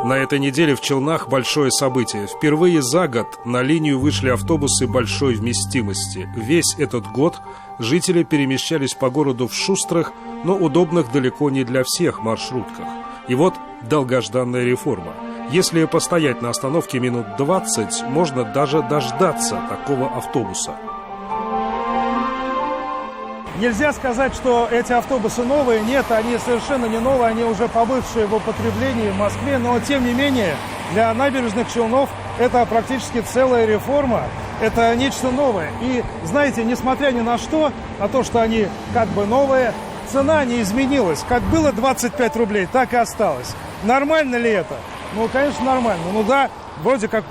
На этой неделе в Челнах большое событие. Впервые за год на линию вышли автобусы большой вместимости. Весь этот год жители перемещались по городу в шустрых, но удобных далеко не для всех маршрутках. И вот долгожданная реформа. Если постоять на остановке минут 20, можно даже дождаться такого автобуса. Нельзя сказать, что эти автобусы новые. Нет, они совершенно не новые, они уже побывшие в употреблении в Москве. Но, тем не менее, для набережных Челнов это практически целая реформа. Это нечто новое. И, знаете, несмотря ни на то, что они как бы новые, цена не изменилась. Как было 25 рублей, так и осталось. Нормально ли это? Ну, конечно, нормально. Ну да, вроде как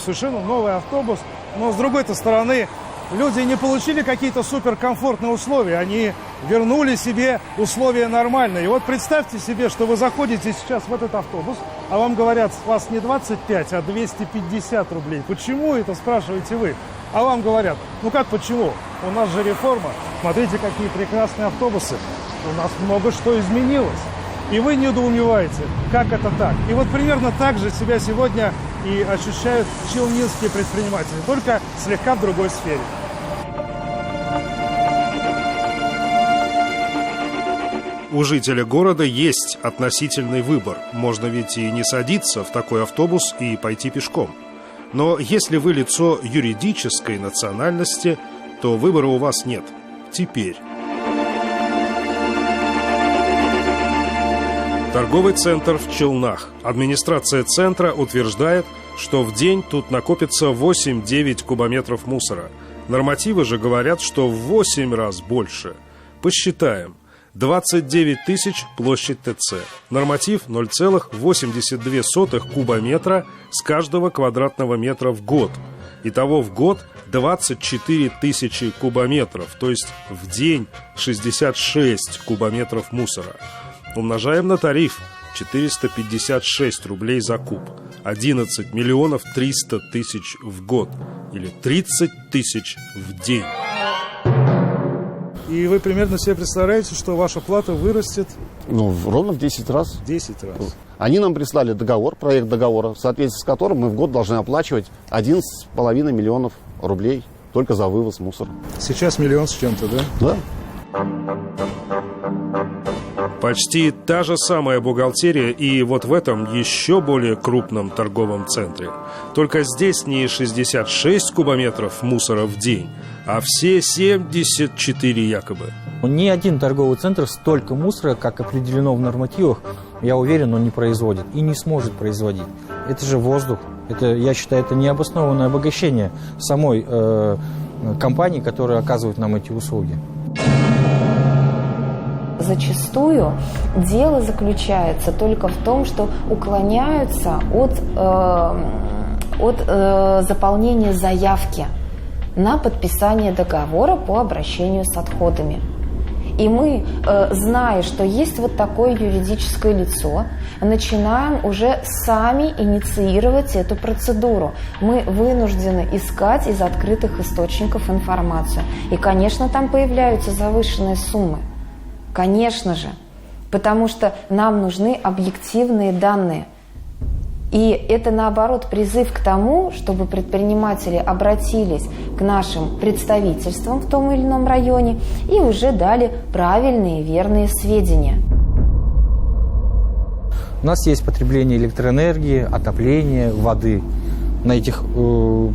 совершенно новый автобус. Но, с другой-то стороны, люди не получили какие-то суперкомфортные условия, они вернули себе условия нормальные. И вот представьте себе, что вы заходите сейчас в этот автобус, а вам говорят, с вас не 25, а 250 рублей. Почему это, спрашиваете вы? А вам говорят, ну как почему? У нас же реформа. Смотрите, какие прекрасные автобусы. У нас много что изменилось. И вы недоумеваете, как это так. И вот примерно так же себя сегодня и ощущают челнинские предприниматели, только слегка в другой сфере. У жителя города есть относительный выбор. Можно ведь и не садиться в такой автобус и пойти пешком. Но если вы лицо юридической национальности, то выбора у вас нет. Теперь. Торговый центр в Челнах. Администрация центра утверждает, что в день тут накопится 8-9 кубометров мусора. Нормативы же говорят, что в 8 раз больше. Посчитаем. 29 тысяч площадь ТЦ. Норматив 0,82 кубометра с каждого квадратного метра в год. Итого в год 24 тысячи кубометров, то есть в день 66 кубометров мусора. Умножаем на тариф 456 рублей за куб. 11 миллионов 300 тысяч в год. Или 30 тысяч в день. И вы примерно себе представляете, что ваша плата вырастет? Ну, ровно в 10 раз. 10 раз. Они нам прислали договор, проект договора, в соответствии с которым мы в год должны оплачивать 11,5 миллионов рублей только за вывоз мусора. Сейчас миллион с чем-то, да? Да. Почти та же самая бухгалтерия и вот в этом еще более крупном торговом центре. Только здесь не 66 кубометров мусора в день, а все 74 якобы. Ни один торговый центр столько мусора, как определено в нормативах, я уверен, он не производит и не сможет производить. Это же воздух. Это, я считаю, это необоснованное обогащение самой компании, которая оказывает нам эти услуги. Зачастую дело заключается только в том, что уклоняются от заполнения заявки на подписание договора по обращению с отходами. И мы, зная, что есть вот такое юридическое лицо, начинаем уже сами инициировать эту процедуру. Мы вынуждены искать из открытых источников информацию. И, конечно, там появляются завышенные суммы. Конечно же, потому что нам нужны объективные данные. И это, наоборот, призыв к тому, чтобы предприниматели обратились к нашим представительствам в том или ином районе и уже дали правильные, верные сведения. У нас есть потребление электроэнергии, отопления, воды. На этих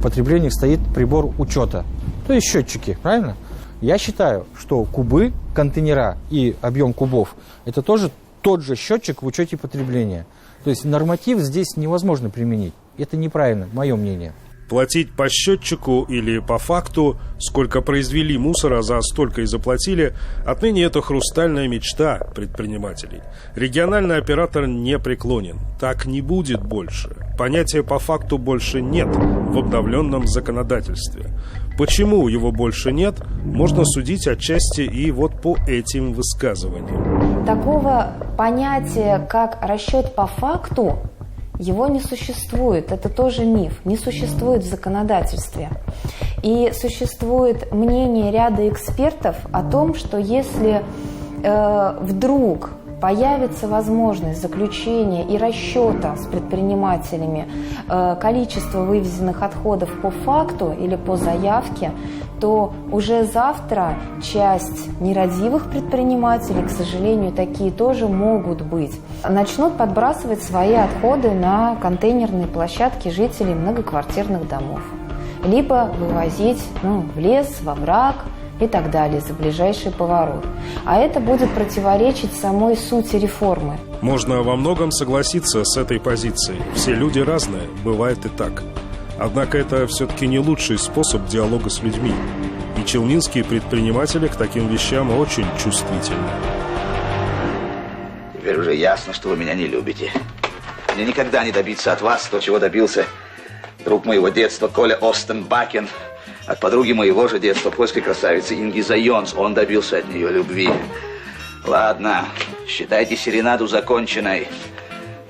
потреблениях стоит прибор учета, то есть счетчики, правильно? Я считаю, что кубы, контейнера и объем кубов – это тоже тот же счетчик в учете потребления. То есть норматив здесь невозможно применить. Это неправильно, мое мнение. Платить по счетчику или по факту, сколько произвели мусора, за столько и заплатили, отныне это хрустальная мечта предпринимателей. Региональный оператор не преклонен. Так не будет больше. Понятия по факту больше нет в обновленном законодательстве. Почему его больше нет, можно судить отчасти и вот по этим высказываниям. Такого понятия, как расчет по факту, его не существует. Это тоже миф. Не существует в законодательстве. И существует мнение ряда экспертов о том, что если вдруг появится возможность заключения и расчета с предпринимателями количества вывезенных отходов по факту или по заявке, то уже завтра часть нерадивых предпринимателей, к сожалению, такие тоже могут быть, начнут подбрасывать свои отходы на контейнерные площадки жителей многоквартирных домов. Либо вывозить в лес, во враг и так далее, за ближайший поворот. А это будет противоречить самой сути реформы. Можно во многом согласиться с этой позицией. Все люди разные, бывает и так. Однако это все-таки не лучший способ диалога с людьми. И челнинские предприниматели к таким вещам очень чувствительны. Теперь уже ясно, что вы меня не любите. Мне никогда не добиться от вас то, чего добился друг моего детства Коля Остенбакен. От подруги моего же детства, польской красавицы Инги Зайонс. Он добился от нее любви. Ладно, считайте серенаду законченной.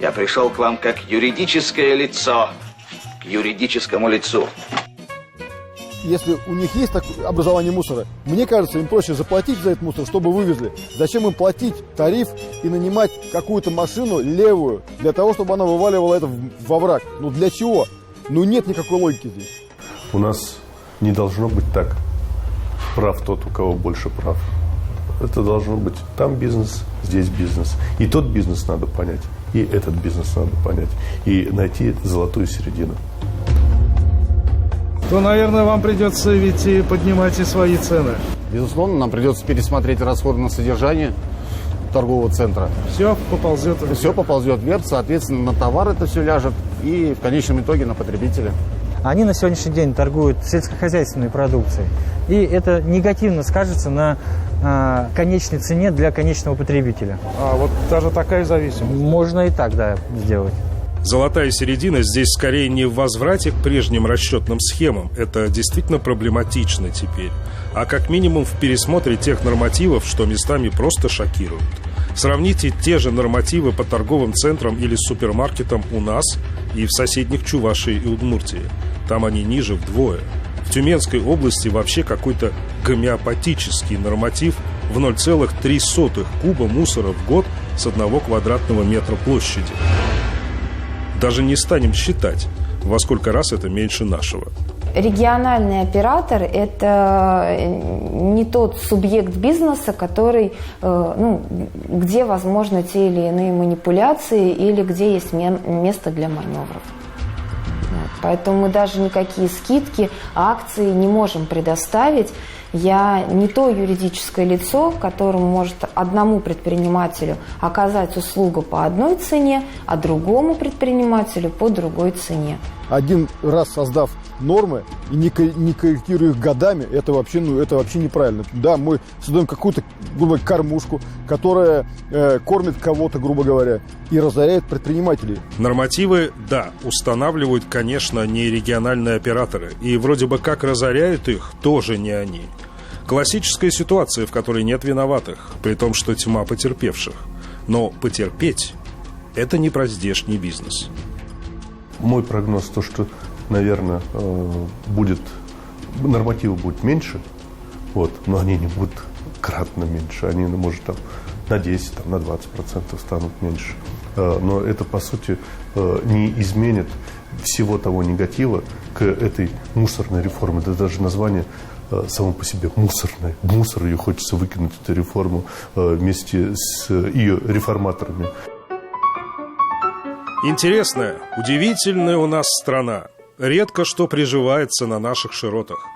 Я пришел к вам как юридическое лицо. К юридическому лицу. Если у них есть такое образование мусора, мне кажется, им проще заплатить за этот мусор, чтобы вывезли. Зачем им платить тариф и нанимать какую-то машину левую, для того, чтобы она вываливала это во враг? Ну для чего? Ну нет никакой логики здесь. У нас не должно быть так. Прав тот, у кого больше прав. Это должно быть там бизнес, здесь бизнес. И тот бизнес надо понять, и этот бизнес надо понять. И найти золотую середину. То, наверное, вам придется ведь и поднимать и свои цены. Безусловно, нам придется пересмотреть расходы на содержание торгового центра. Все поползет вверх. Все поползет вверх, соответственно, на товар это все ляжет и в конечном итоге на потребителя. Они на сегодняшний день торгуют сельскохозяйственной продукцией. И это негативно скажется на конечной цене для конечного потребителя. А вот даже такая зависимость. Можно и так, да, сделать. Золотая середина здесь скорее не в возврате к прежним расчетным схемам, это действительно проблематично теперь, а как минимум в пересмотре тех нормативов, что местами просто шокируют. Сравните те же нормативы по торговым центрам или супермаркетам у нас и в соседних Чувашии и Удмуртии. Там они ниже вдвое. В Тюменской области вообще какой-то гомеопатический норматив в 0,03 куба мусора в год с 1 квадратного метра площади. Даже не станем считать, во сколько раз это меньше нашего. Региональный оператор – это не тот субъект бизнеса, который, где возможны те или иные манипуляции или где есть место для маневров. Поэтому мы даже никакие скидки, акции не можем предоставить. Я не то юридическое лицо, которому может одному предпринимателю оказать услугу по одной цене, а другому предпринимателю по другой цене. Один раз создав нормы и не корректируя их годами, это вообще неправильно. Да, мы создаем какую-то, грубо говоря, кормушку, которая кормит кого-то, грубо говоря, и разоряет предпринимателей. Нормативы, да, устанавливают, конечно, не региональные операторы. И вроде бы как разоряют их тоже не они. Классическая ситуация, в которой нет виноватых, при том, что тьма потерпевших. Но потерпеть – это не про здешний бизнес. Мой прогноз то, что, наверное, нормативы будут меньше, но они не будут кратно меньше. Они, может, на 10, на 20% станут меньше. Но это, по сути, не изменит всего того негатива к этой мусорной реформе. Да даже название само по себе мусорное. Мусор, ее хочется выкинуть, эту реформу, вместе с ее реформаторами. Интересная, удивительная у нас страна. Редко что приживается на наших широтах.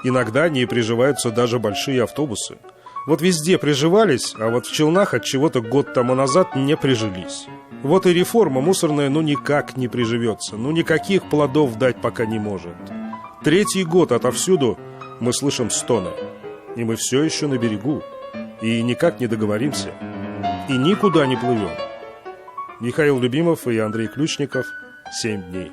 Иногда не приживаются даже большие автобусы. Вот везде приживались, а вот в Челнах от чего-то год тому назад не прижились. Вот и реформа мусорная никак не приживется, никаких плодов дать пока не может. 3-й год отовсюду мы слышим стоны. И мы все еще на берегу. И никак не договоримся. И никуда не плывем. Михаил Любимов и Андрей Ключников. 7 дней.